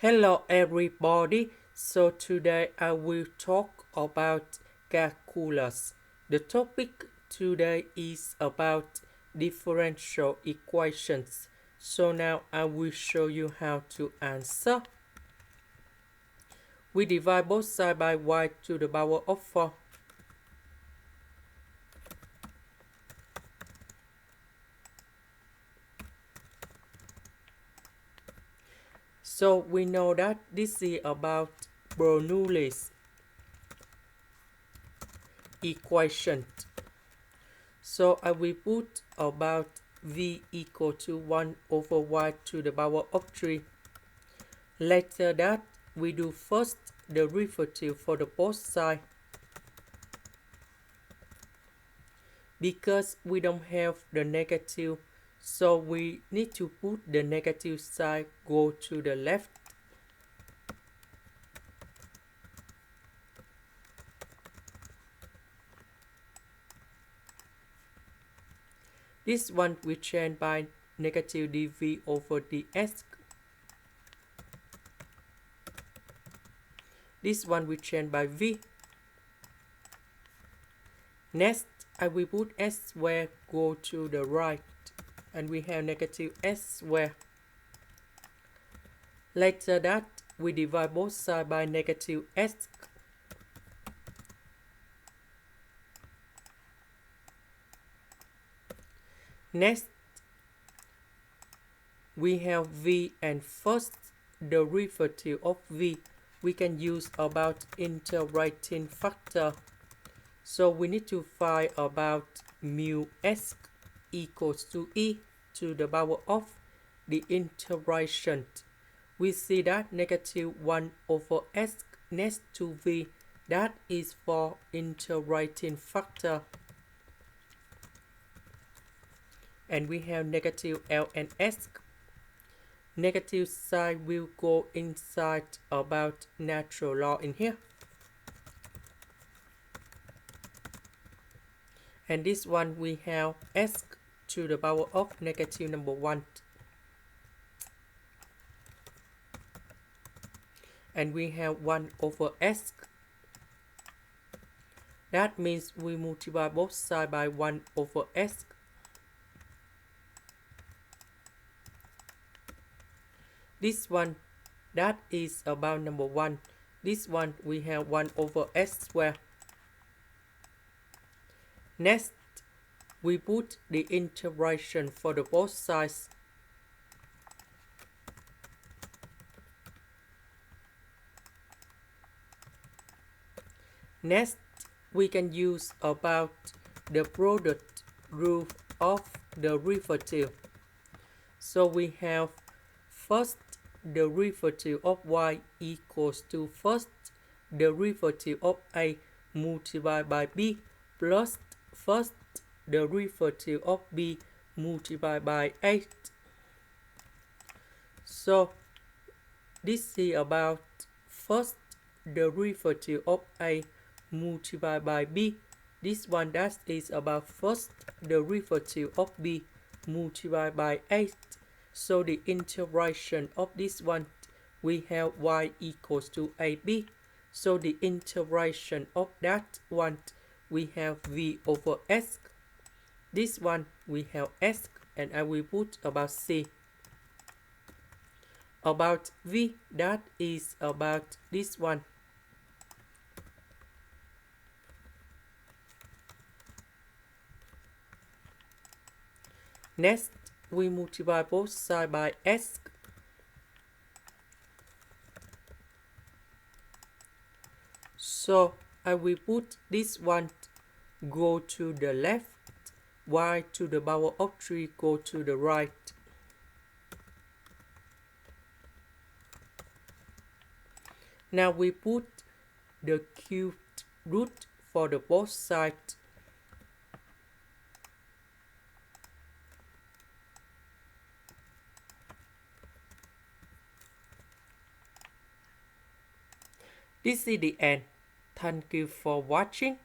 Hello everybody, so today I will talk about calculus. The topic today is about differential equations. So now I will show you how to answer. We divide both sides by y to the power of 4. So we know that this is about Bernoulli's equation. So I will put about v equal to 1 over y to the power of 3. Later that, we do first the derivative for the both sides. Because we don't have the negative, so we need to put the negative side go to the left. This one we change by negative dv over ds. This one we change by v. Next, I will put s square go to the right, and we have negative s square. Later that, we divide both sides by negative s. Next, we have v, and first the derivative of v we can use about integrating factor. So we need to find about mu s equals to e to the power of the integration. We see that negative 1 over s next to v, that is for integrating factor. And we have negative L and S. Negative side will go inside about natural law in here. And this one we have S to the power of negative number 1. And we have 1 over S. That means we multiply both sides by 1 over S. This one, that is about number 1. This one we have 1 over s square. Next, we put the integration for the both sides. Next, we can use about the product rule of the derivative. So we have first the derivative of y equals to first the derivative of a multiplied by b plus first the derivative of b multiplied by 8. So this is about first the derivative of a multiplied by b. This one that is about first the derivative of b multiplied by 8. So the integration of this one, we have y equals to ab. So the integration of that one, we have v over s. This one we have s, and I will put about c. About v, that is about this one. Next, we multiply both sides by s. So I will put this one go to the left, y to the power of 3 go to the right. Now we put the cubed root for the both sides. This is the end. Thank you for watching.